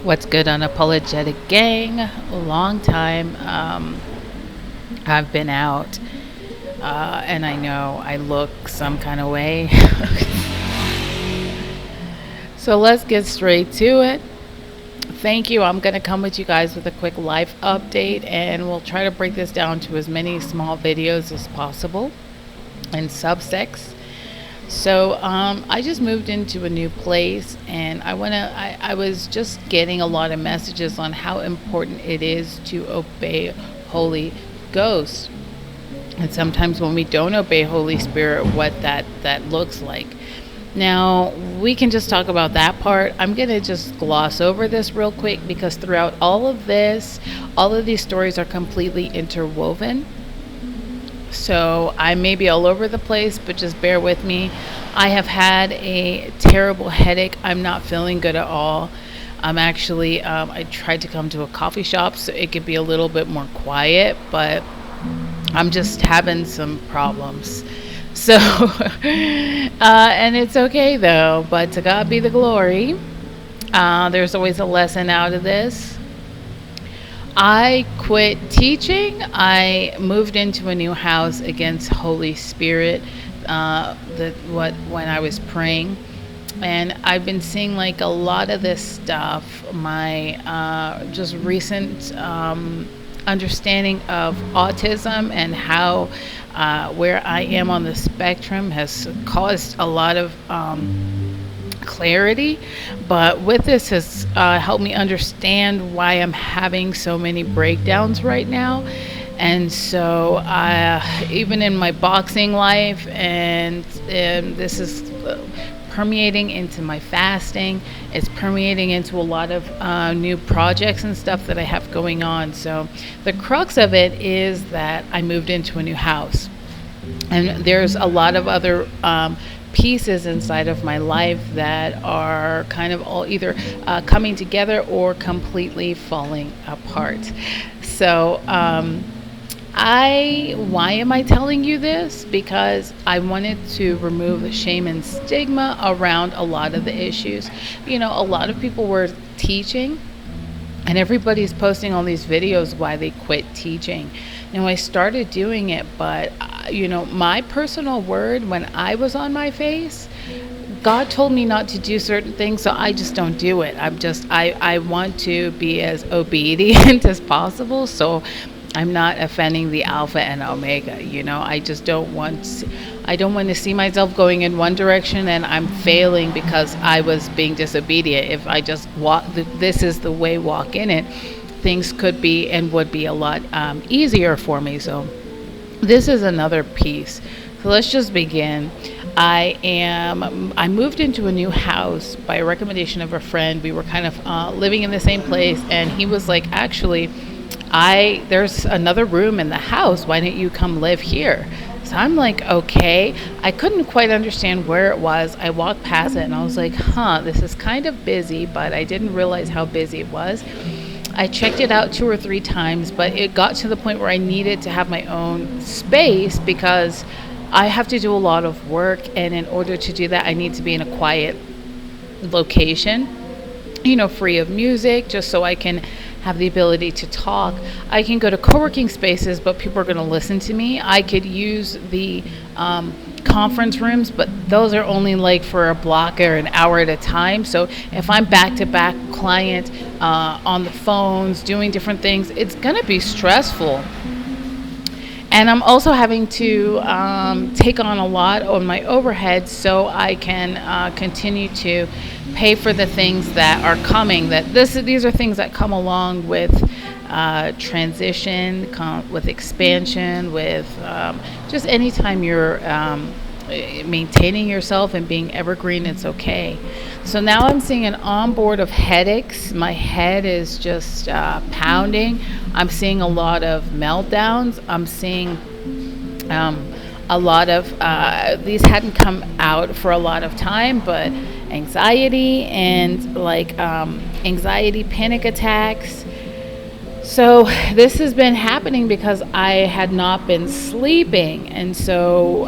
What's good, unapologetic gang? Long time. I've been out, and I know I look some kind of way. So let's get straight to it. Thank you. I'm going to come with you guys with a quick life update, and we'll try to break this down to as many small videos as possible and subsects. So I just moved into a new place, and I was just getting a lot of messages on how important it is to obey Holy Ghost, and sometimes when we don't obey Holy Spirit, what that looks like. Now we can just talk about that part. I'm gonna just gloss over this real quick because throughout all of this, all of these stories are completely interwoven. So I may be all over the place, but just bear with me. I have had a terrible headache. I'm not feeling good at all. I'm actually, I tried to come to a coffee shop so it could be a little bit more quiet, but I'm just having some problems. So, and it's okay though, but to God be the glory. There's always a lesson out of this. I quit teaching. I moved into a new house against Holy Spirit. When I was praying, and I've been seeing like a lot of this stuff. My just recent understanding of autism and how where I am on the spectrum has caused a lot of clarity, but with this has helped me understand why I'm having so many breakdowns right now. And so even in my boxing life, and this is permeating into my fasting, it's permeating into a lot of new projects and stuff that I have going on. So the crux of it is that I moved into a new house, and there's a lot of other pieces inside of my life that are kind of all either coming together or completely falling apart. So why am I telling you this? Because I wanted to remove the shame and stigma around a lot of the issues. You know, a lot of people were teaching, and everybody's posting all these videos why they quit teaching. Now I started doing it, but my personal word, when I was on my face, God told me not to do certain things, so I just don't do it. I want to be as obedient as possible, so I'm not offending the Alpha and Omega. I just don't want to see myself going in one direction and I'm failing because I was being disobedient. If I just this is the way, walk in it, things could be and would be a lot easier for me. So this is another piece. So let's just begin. I moved into a new house by a recommendation of a friend. We were kind of living in the same place, and he was like, actually, there's another room in the house. Why don't you come live here? So I'm like, okay. I couldn't quite understand where it was. I walked past it and I was like, this is kind of busy, but I didn't realize how busy it was. I checked it out 2 or 3 times, but it got to the point where I needed to have my own space because I have to do a lot of work, and in order to do that, I need to be in a quiet location, free of music, just so I can have the ability to talk. I can go to co-working spaces, but people are going to listen to me. I could use the conference rooms, but those are only like for a block or an hour at a time. So if I'm back-to-back client on the phones doing different things, it's going to be stressful. And I'm also having to take on a lot on my overhead so I can continue to pay for the things that are coming. These are things that come along with transition, with expansion, with just anytime you're maintaining yourself and being evergreen, it's okay. So now I'm seeing an onboard of headaches. My head is just pounding. I'm seeing a lot of meltdowns. I'm seeing a lot of these hadn't come out for a lot of time, but anxiety and anxiety panic attacks. So this has been happening because I had not been sleeping, and so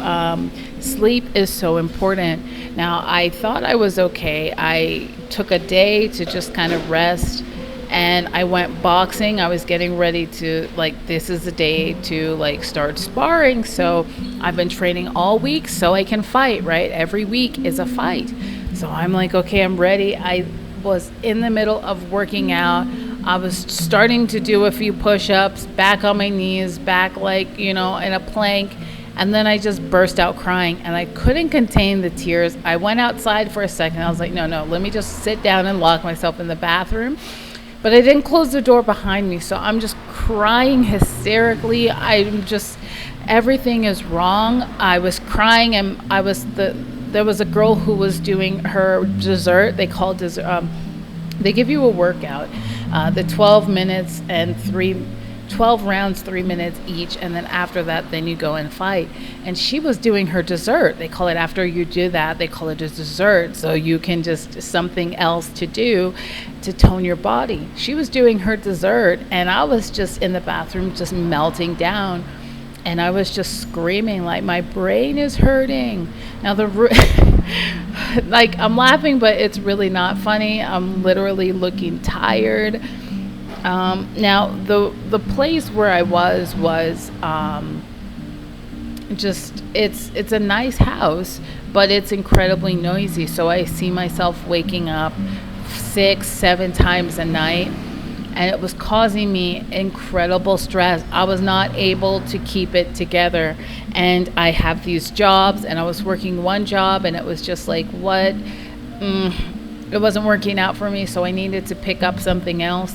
sleep is so important. Now, I thought I was okay. I took a day to just kind of rest, and I went boxing. I was getting ready to, like, this is the day to like start sparring. So I've been training all week so I can fight, right? Every week is a fight. So I'm like, okay, I'm ready. I was in the middle of working out. I was starting to do a few push-ups, back on my knees, back like, in a plank. And then I just burst out crying, and I couldn't contain the tears. I went outside for a second. I was like, no, let me just sit down and lock myself in the bathroom. But I didn't close the door behind me, so I'm just crying hysterically. Everything is wrong. I was crying, and there was a girl who was doing her dessert. They call dessert. They give you a workout, the 12 minutes and 12 rounds, 3 minutes each, and then after that, then you go and fight. And she was doing her dessert. They call it, after you do that, they call it a dessert, so you can just something else to do to tone your body. She was doing her dessert, and I was just in the bathroom just melting down, and I was just screaming like, my brain is hurting. Now like, I'm laughing, but it's really not funny. I'm literally looking tired. Now the place where I was just, it's a nice house, but it's incredibly noisy. So I see myself waking up 6-7 times a night, and it was causing me incredible stress. I was not able to keep it together, and I have these jobs, and I was working one job, and it was just like, it wasn't working out for me, so I needed to pick up something else.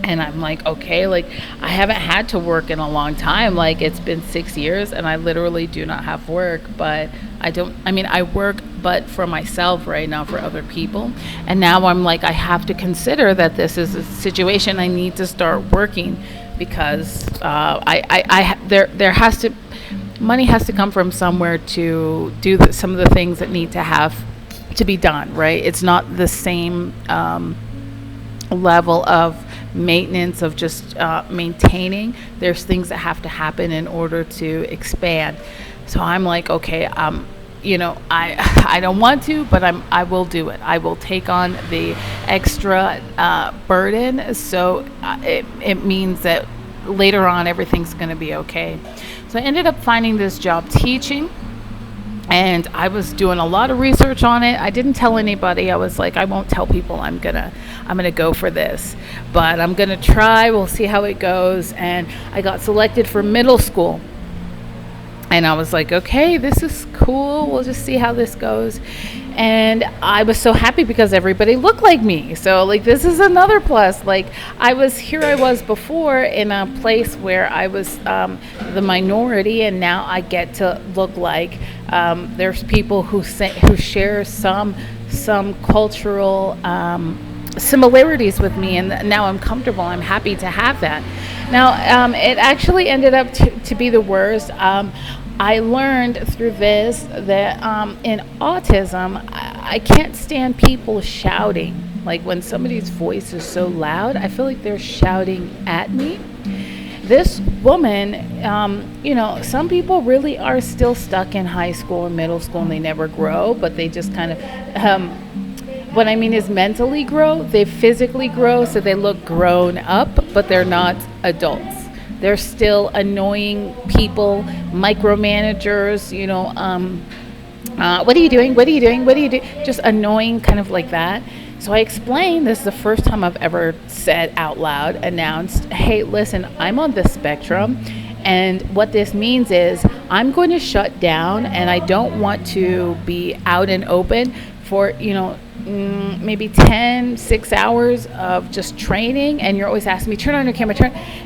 And I'm like, okay, like, I haven't had to work in a long time. Like, it's been 6 years, and I literally do not have work. But I work, but for myself right now, for other people. And now I'm like, I have to consider that this is a situation I need to start working, because money has to come from somewhere to do some of the things that need to have to be done, right? It's not the same level of maintenance of just maintaining. There's things that have to happen in order to expand. So I'm like, okay, I don't want to, but I will do it. I will take on the extra burden. So it means that later on everything's going to be okay. So I ended up finding this job teaching, and I was doing a lot of research on it. I didn't tell anybody. I was like, I won't tell people I'm gonna go for this, but I'm gonna try. We'll see how it goes. And I got selected for middle school, and I was like, okay, this is cool. We'll just see how this goes. And I was so happy because everybody looked like me. So like, this is another plus. Like, I was before in a place where I was the minority, and now I get to look like there's people who share some cultural similarities with me, and now I'm comfortable. I'm happy to have that. Now, it actually ended up to be the worst. I learned through this that in autism, I can't stand people shouting. Like, when somebody's voice is so loud, I feel like they're shouting at me. This woman, some people really are still stuck in high school and middle school, and they never grow, but they just kind of, what I mean is mentally grow. They physically grow, so they look grown up, but they're not adults. They're still annoying people, micromanagers, what are you doing? What are you doing? What are you doing? Just annoying, kind of like that. So I explained, this is the first time I've ever said out loud, announced, hey, listen, I'm on the spectrum. And what this means is I'm going to shut down, and I don't want to be out and open for, maybe 6 hours of just training. And you're always asking me, turn on your camera,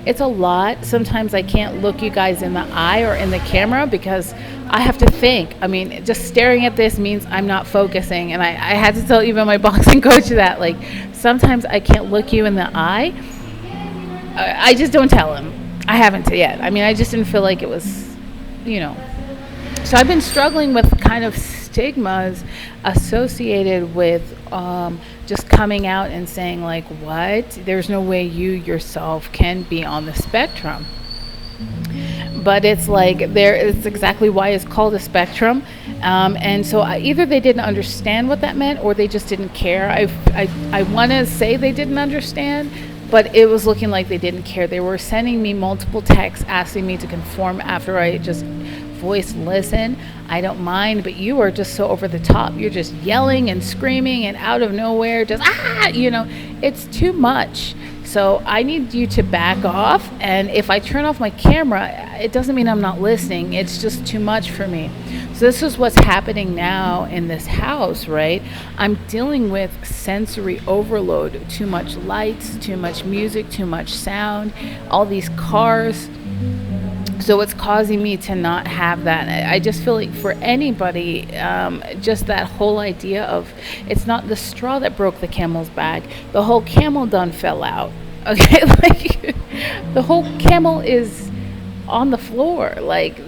it's a lot. Sometimes I can't look you guys in the eye or in the camera because I have to think. I mean, just staring at this means I'm not focusing. And I had to tell even my boxing coach that, like, sometimes I can't look you in the eye. I just don't tell him. I haven't yet. I mean, I just didn't feel like it was, So I've been struggling with kind of stigmas associated with just coming out and saying, like, what? There's no way you yourself can be on the spectrum. But it's like there, it's exactly why it's called a spectrum. And so either they didn't understand what that meant, or they just didn't care. I want to say they didn't understand, but it was looking like they didn't care. They were sending me multiple texts asking me to conform after I just voice listen. I don't mind, but you are just so over the top. You're just yelling and screaming and out of nowhere, just it's too much. So I need you to back off. And if I turn off my camera, it doesn't mean I'm not listening. It's just too much for me. So this is what's happening now in this house, right? I'm dealing with sensory overload, too much lights, too much music, too much sound, all these cars. So it's causing me to not have that. I just feel like for anybody, just that whole idea of, it's not the straw that broke the camel's back. The whole camel done fell out. Okay, like the whole camel is on the floor. Like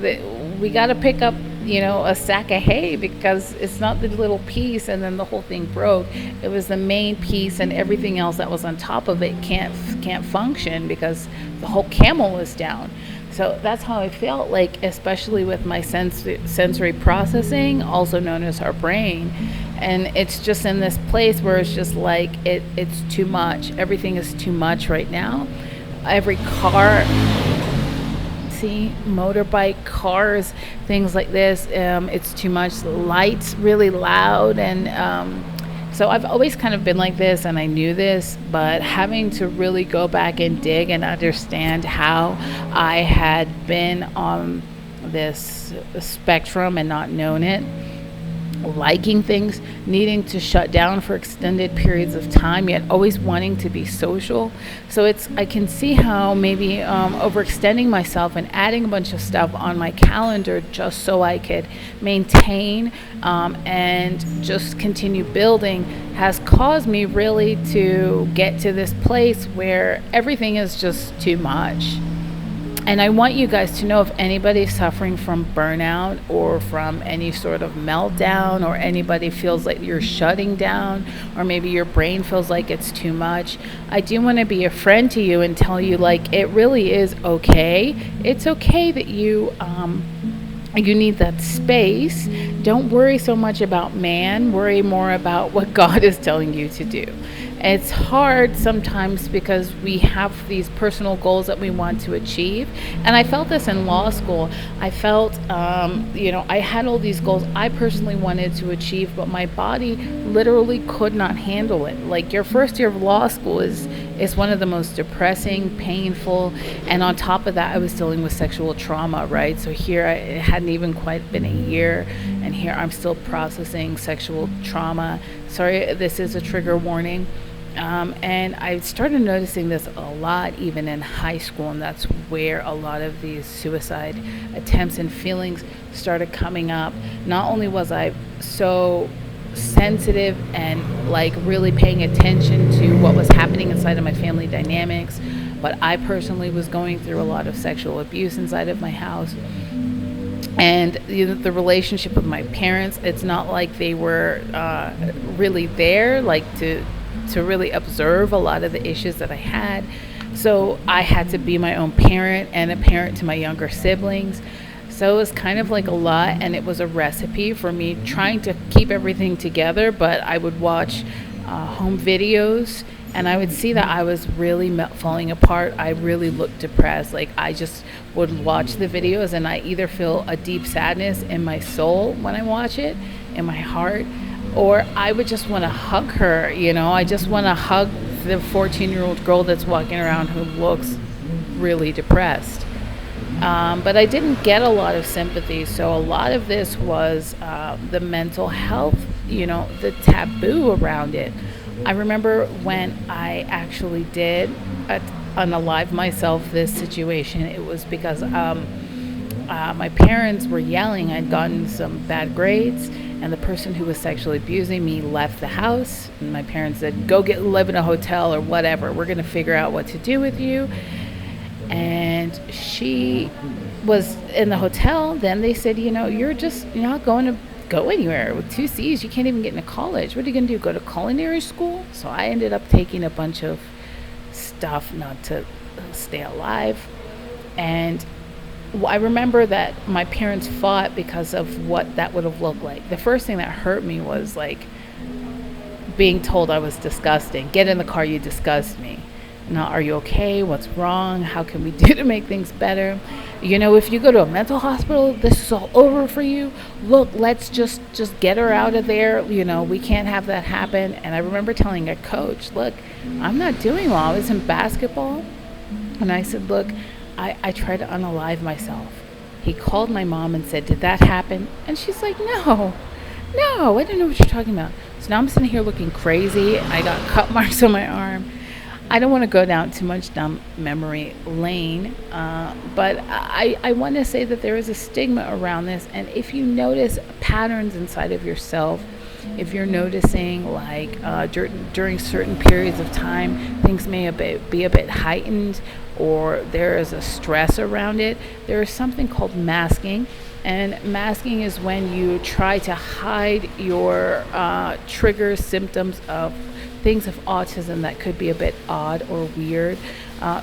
we got to pick up, a sack of hay, because it's not the little piece and then the whole thing broke. It was the main piece, and everything else that was on top of it can't function because the whole camel is down. So that's how I felt, like, especially with my sensory processing, also known as our brain. And it's just in this place where it's just like it's too much. Everything is too much right now. Every car, motorbike, cars, things like this, it's too much. Lights really loud. And so I've always kind of been like this, and I knew this, but having to really go back and dig and understand how I had been on this spectrum and not known it, liking things, needing to shut down for extended periods of time, yet always wanting to be social. So I can see how maybe overextending myself and adding a bunch of stuff on my calendar just so I could maintain and just continue building has caused me really to get to this place where everything is just too much. And I want you guys to know, if anybody's suffering from burnout or from any sort of meltdown, or anybody feels like you're shutting down, or maybe your brain feels like it's too much, I do want to be a friend to you and tell you, like, it really is okay. It's okay that you need that space. Don't worry so much about man. Worry more about what God is telling you to do. It's hard sometimes because we have these personal goals that we want to achieve. And I felt this in law school. I felt, I had all these goals I personally wanted to achieve, but my body literally could not handle it. Like, your first year of law school is one of the most depressing, painful. And on top of that, I was dealing with sexual trauma, right? So here, it hadn't even quite been a year. And here I'm still processing sexual trauma. Sorry, this is a trigger warning. And I started noticing this a lot even in high school, and that's where a lot of these suicide attempts and feelings started coming up. Not only was I so sensitive and like really paying attention to what was happening inside of my family dynamics, but I personally was going through a lot of sexual abuse inside of my house. And the relationship with my parents, it's not like they were really there, like to really observe a lot of the issues that I had. So I had to be my own parent and a parent to my younger siblings. So it was kind of like a lot, and it was a recipe for me trying to keep everything together. But I would watch home videos, and I would see that I was really falling apart. I really looked depressed. Like, I just would watch the videos, and I either feel a deep sadness in my soul when I watch it, in my heart, or I would just want to hug her. I just want to hug the 14-year-old girl that's walking around who looks really depressed. But I didn't get a lot of sympathy. So a lot of this was the mental health, the taboo around it. I remember when I actually did unalive myself this situation, it was because my parents were yelling. I'd gotten some bad grades, and the person who was sexually abusing me left the house. And my parents said, go live in a hotel or whatever. We're going to figure out what to do with you. And she was in the hotel. Then they said, you're not going to go anywhere with 2 C's. You can't even get into college. What are you going to do? Go to culinary school? So I ended up taking a bunch of stuff not to stay alive. And I remember that my parents fought because of what that would have looked like. The first thing that hurt me was like being told I was disgusting. Get in the car, you disgust me. Now, are you okay? What's wrong? How can we do to make things better? If you go to a mental hospital, this is all over for you. Look, let's just get her out of there. We can't have that happen. And I remember telling a coach, look, I'm not doing well. I was in basketball. And I said, look, I tried to unalive myself. He called my mom and said, did that happen? And she's like, no, I don't know what you're talking about. So now I'm sitting here looking crazy. I got cut marks on my arm. I don't want to go down too much down memory lane, but I want to say that there is a stigma around this. And if you notice patterns inside of yourself, if you're noticing like during certain periods of time, things may be a bit heightened, or there is a stress around it, there is something called masking. And masking is when you try to hide your triggers, symptoms of things of autism that could be a bit odd or weird,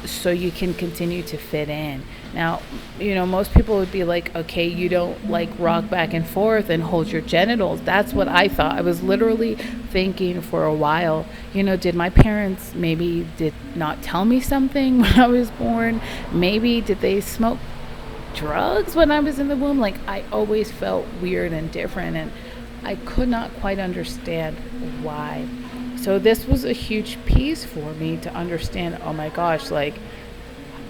so you can continue to fit in. Now, most people would be like, okay, you don't like rock back and forth and hold your genitals. That's what I thought. I was literally thinking for a while, did my parents maybe did not tell me something when I was born? Maybe did they smoke drugs when I was in the womb? Like, I always felt weird and different, and I could not quite understand why. So this was a huge piece for me to understand, oh my gosh, like,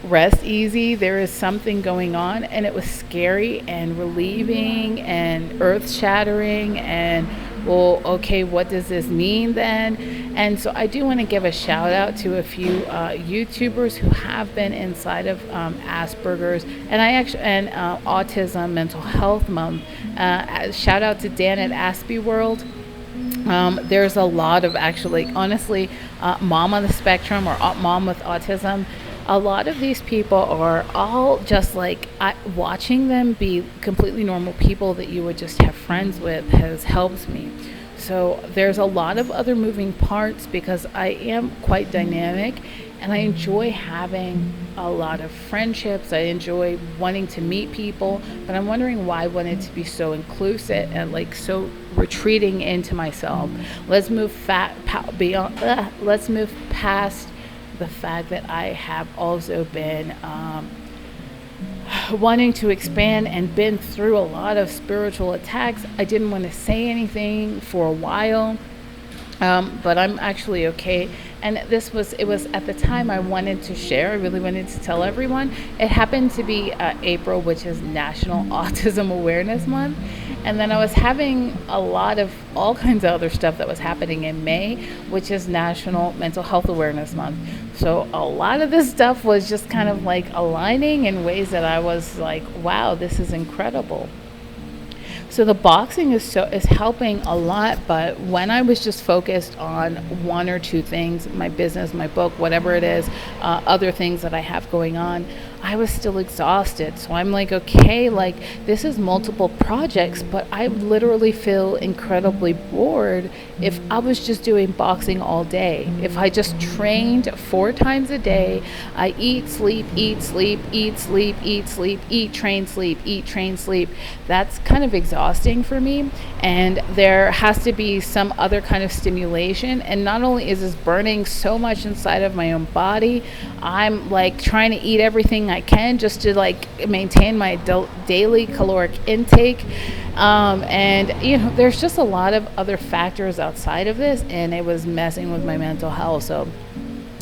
rest easy, there is something going on. And it was scary and relieving and earth shattering, and well, okay, what does this mean then? And so I do want to give a shout out to a few YouTubers who have been inside of Asperger's and Autism Mental Health Month. Shout out to Dan at Aspie World. There's a lot of actually, honestly, mom on the spectrum or mom with autism. A lot of these people are all just like, watching them be completely normal people that you would just have friends with has helped me. So there's a lot of other moving parts because I am quite dynamic, and I enjoy having a lot of friendships. I enjoy wanting to meet people, but I'm wondering why I wanted to be so inclusive and like so retreating into myself. Let's move let's move past the fact that I have also been wanting to expand and been through a lot of spiritual attacks. I didn't want to say anything for a while, but I'm actually okay. And it was at the time I wanted to share. I really wanted to tell everyone. It happened to be April, which is National Autism Awareness Month. And then I was having a lot of all kinds of other stuff that was happening in May, which is National Mental Health Awareness Month. So a lot of this stuff was just kind of like aligning in ways that I was like, wow, this is incredible. So the boxing is helping a lot, but when I was just focused on one or two things, my business, my book, whatever it is, other things that I have going on, I was still exhausted. So I'm like, okay, like this is multiple projects, but I literally feel incredibly bored if I was just doing boxing all day. If I just trained 4 times a day, I eat, sleep, eat, sleep, eat, sleep, eat, sleep, eat, train, sleep, eat, train, sleep. That's kind of exhausting for me. And there has to be some other kind of stimulation. And not only is this burning so much inside of my own body, I'm like trying to eat everything I can just to like maintain my daily caloric intake. And there's just a lot of other factors outside of this, and it was messing with my mental health. So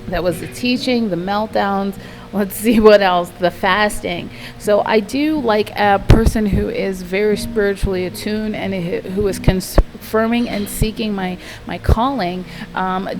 that was the teaching, the meltdowns. Let's see what else. The fasting. So I do, like a person who is very spiritually attuned and who is confirming and seeking my calling,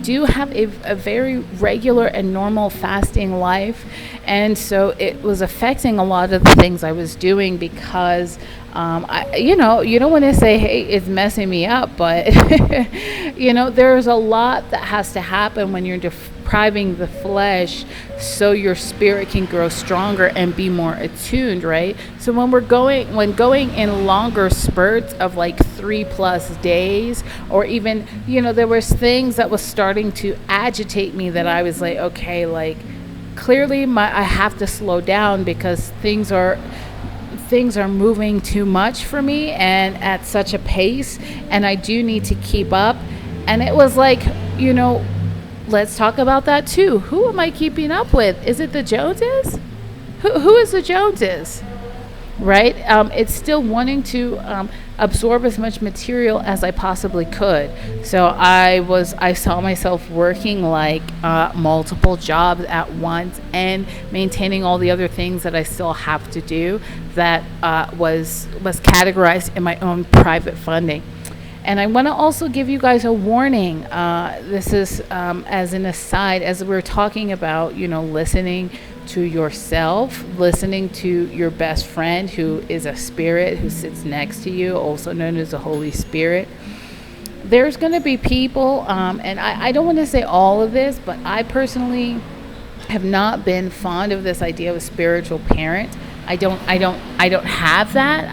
do have a very regular and normal fasting life. And so it was affecting a lot of the things I was doing because you don't want to say, hey, it's messing me up, but there's a lot that has to happen when you're depriving the flesh so your spirit can grow stronger and be more attuned, right? So when going in longer spurts of like 3+ days, or even, there was things that was starting to agitate me that I was like, okay, like clearly I have to slow down because things are things are moving too much for me and at such a pace, and I do need to keep up. And it was like, you know, let's talk about that too. Who am I keeping up with? Is it the Joneses? Who is the Joneses? Right? It's still wanting to absorb as much material as I possibly could. So I saw myself working like multiple jobs at once and maintaining all the other things that I still have to do that was categorized in my own private funding. And I want to also give you guys a warning. This is as an aside, as we're talking about, you know, listening to yourself, listening to your best friend who is a spirit who sits next to you, also known as the Holy Spirit. There's going to be people, and I don't want to say all of this, but I personally have not been fond of this idea of a spiritual parent. I don't have that.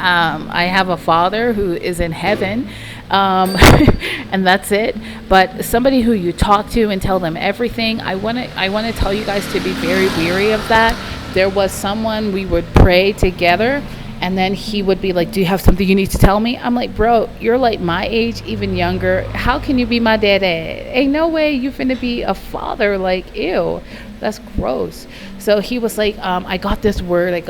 I have a father who is in heaven, and that's it. But somebody who you talk to and tell them everything, I want to tell you guys to be very weary of that. There was someone, we would pray together, and then he would be like, do you have something you need to tell me? I'm like, bro, you're like my age, even younger. How can you be my daddy? Ain't no way you finna be a father. Like, ew, that's gross. So he was like, I got this word.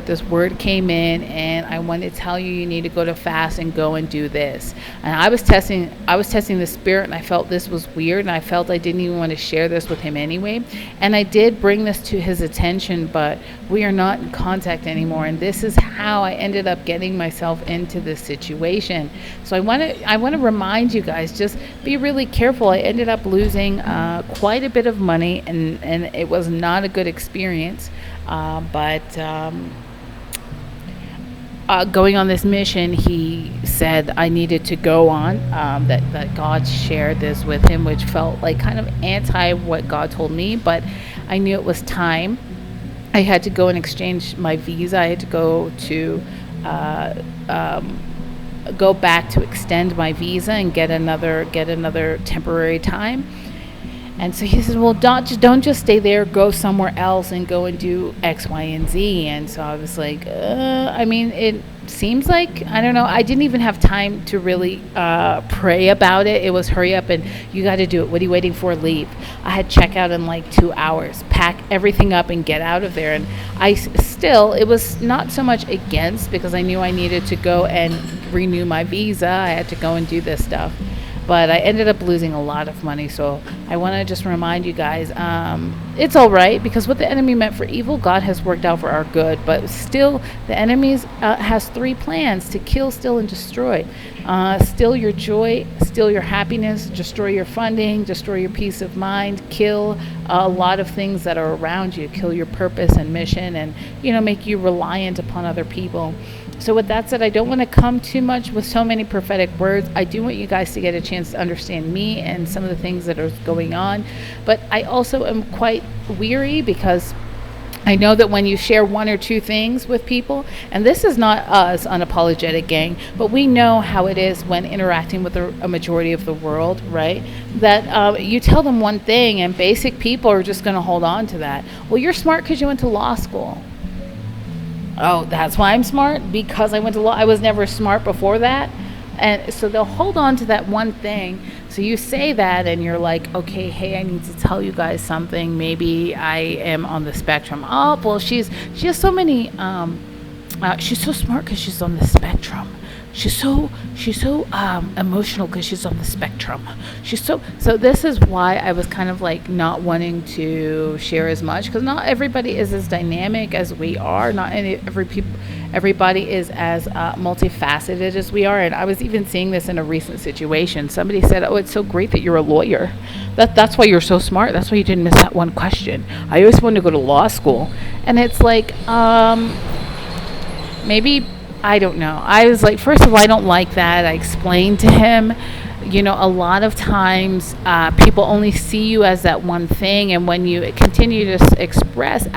This word came in, and I want to tell you, you need to go to fast and go and do this. And I was testing the spirit, and I felt this was weird, and I felt I didn't even want to share this with him anyway. And I did bring this to his attention, but we are not in contact anymore. And this is how I ended up getting myself into this situation. So I want to remind you guys, just be really careful. I ended up losing quite a bit of money, and it was not a good experience. But going on this mission, he said I needed to go on, that God shared this with him, which felt like kind of anti what God told me, but I knew it was time. I had to go and exchange my visa. I had to go to go back to extend my visa and get another temporary time. And so he says, well, don't just stay there, go somewhere else and go and do X, Y, and Z. And so I was like, I mean, it seems like, I don't know, I didn't even have time to really pray about it. It was hurry up and you got to do it. What are you waiting for? Leave. I had checkout in like 2 hours, pack everything up and get out of there. And it was not so much against, because I knew I needed to go and renew my visa. I had to go and do this stuff. But I ended up losing a lot of money. So I want to just remind you guys, it's all right, because what the enemy meant for evil, God has worked out for our good. But still, the enemy has 3 plans: to kill, steal, and destroy. Steal your joy, steal your happiness, destroy your funding, destroy your peace of mind, kill a lot of things that are around you, kill your purpose and mission, and, you know, make you reliant upon other people. So with that said, I don't want to come too much with so many prophetic words. I do want you guys to get a chance to understand me and some of the things that are going on. But I also am quite weary, because I know that when you share 1 or 2 things with people, and this is not us, Unapologetic Gang, but we know how it is when interacting with a majority of the world, right? That you tell them one thing and basic people are just going to hold on to that. Well, you're smart because you went to law school. Oh, that's why I'm smart? Because I went to law. I was never smart before that. And so they'll hold on to that one thing. So you say that and you're like, okay, hey, I need to tell you guys something. Maybe I am on the spectrum. Oh, well, she has so many, she's so smart because she's on the spectrum. She's so emotional because she's on the spectrum. So this is why I was kind of like not wanting to share as much, because not everybody is as dynamic as we are. Not everybody is as multifaceted as we are. And I was even seeing this in a recent situation. Somebody said, oh, it's so great that you're a lawyer. That's why you're so smart. That's why you didn't miss that one question. I always wanted to go to law school. And it's like, maybe, I don't know. I was like, first of all, I don't like that. I explained to him, you know, a lot of times people only see you as that one thing. And when you continue to express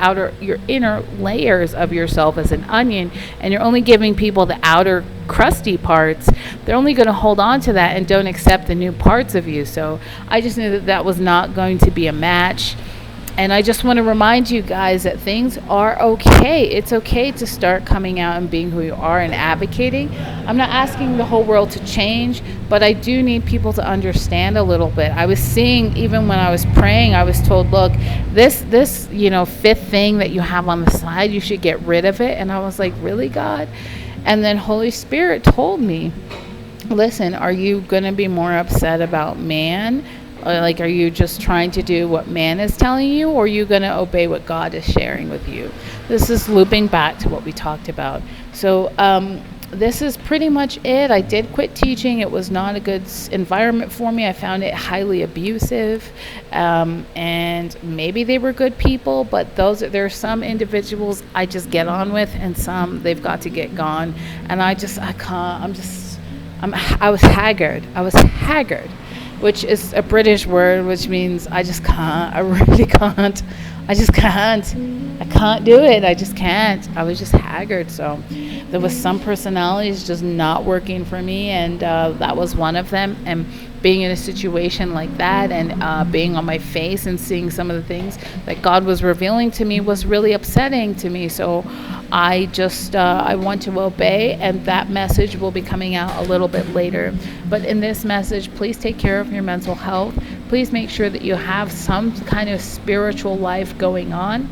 your inner layers of yourself as an onion, and you're only giving people the outer crusty parts, they're only going to hold on to that and don't accept the new parts of you. So I just knew that was not going to be a match. And I just want to remind you guys that things are okay. It's okay to start coming out and being who you are and advocating. I'm not asking the whole world to change, but I do need people to understand a little bit. I was seeing, even when I was praying, I was told, look, this fifth thing that you have on the side, you should get rid of it. And I was like, really, God? And then Holy Spirit told me, listen, are you going to be more upset about man? Like, are you just trying to do what man is telling you, or are you going to obey what God is sharing with you? This is looping back to what we talked about. So this is pretty much it. I did quit teaching. It was not a good environment for me. I found it highly abusive, and maybe they were good people, but there are some individuals I just get on with, and some they've got to get gone. And I can't. I was haggard. Which is a British word, which means I just can't. I really can't. I just can't. I can't do it. I just can't. I was just haggard. So there was some personalities just not working for me, and that was one of them. And being in a situation like that, and being on my face and seeing some of the things that God was revealing to me was really upsetting to me. So I just I want to obey, and that message will be coming out a little bit later. But in this message, please take care of your mental health. Please make sure that you have some kind of spiritual life going on.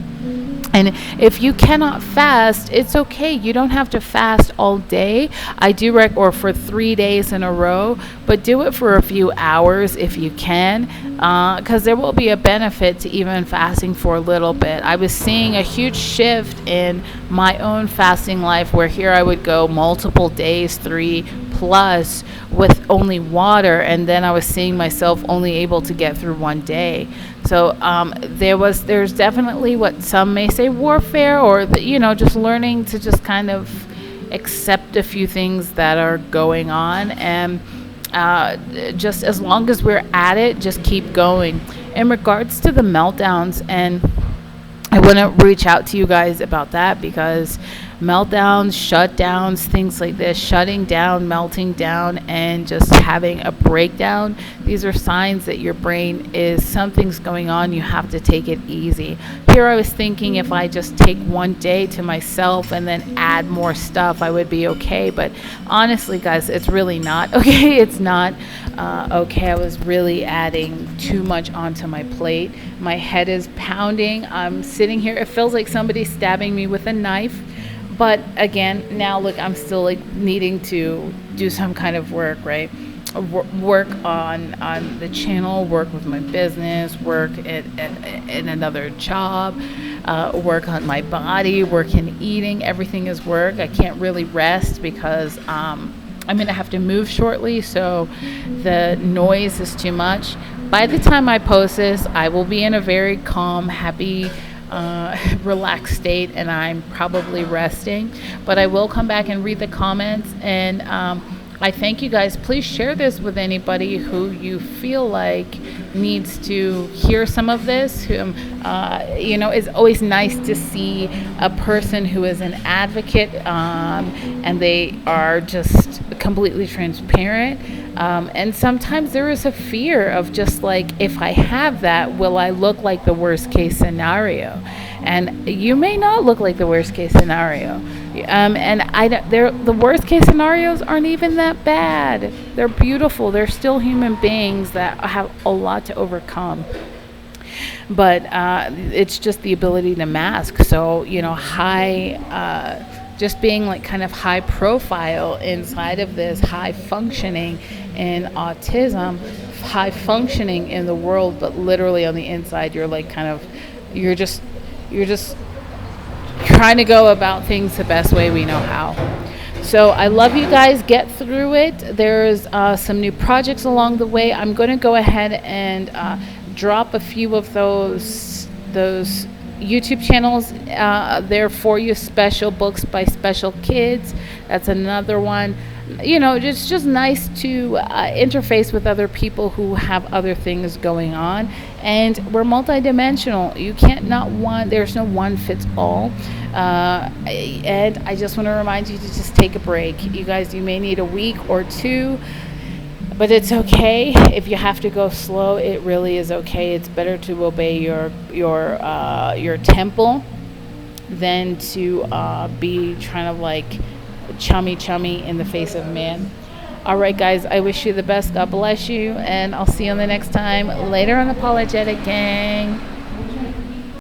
And if you cannot fast, it's okay. You don't have to fast all day. I do or for 3 days in a row, but do it for a few hours if you can, because there will be a benefit to even fasting for a little bit. I was seeing a huge shift in my own fasting life, where here I would go multiple days, 3 plus, with only water, and then I was seeing myself only able to get through 1 day. So there's definitely what some may say warfare, or just learning to just kind of accept a few things that are going on, and just as long as we're at it, just keep going. In regards to the meltdowns, and I want to reach out to you guys about that, because meltdowns, shutdowns, things like this, shutting down, melting down, and just having a breakdown, these are signs that your brain is, something's going on. You have to take it easy. Here I was thinking, if I just take 1 day to myself and then add more stuff, I would be okay. But honestly, guys, it's really not okay. It's not okay. I was really adding too much onto my plate. My head is pounding. I'm sitting here. It feels like somebody's stabbing me with a knife. But again, now look, I'm still like needing to do some kind of work, right? Work on the channel, work with my business, work in another job, work on my body, work in eating. Everything is work. I can't really rest because I'm going to have to move shortly, so the noise is too much. By the time I post this, I will be in a very calm, happy, relaxed state, and I'm probably resting. But I will come back and read the comments, and I thank you guys. Please share this with anybody who you feel like needs to hear some of this. It's always nice to see a person who is an advocate, and they are just completely transparent. And sometimes there is a fear of just like, if I have that, will I look like the worst case scenario? And you may not look like the worst case scenario. The worst case scenarios aren't even that bad. They're beautiful. They're still human beings that have a lot to overcome. But it's just the ability to mask. So, just being like kind of high profile inside of this, high functioning in autism, high functioning in the world, but literally on the inside, you're like you're just trying to go about things the best way we know how. So I love you guys. Get through it. There's some new projects along the way. I'm going to go ahead and drop a few of those YouTube channels there for you. Special books by special kids. That's another one. It's just nice to interface with other people who have other things going on. And we're multidimensional. You can't there's no one fits all. And I just want to remind you to just take a break. You guys, you may need a week or two But it's okay if you have to go slow. It really is okay. It's better to obey your temple than to be trying to like chummy in the face of man. All right, guys, I wish you the best. God bless you, and I'll see you on the next time. Later on Apologetic Gang.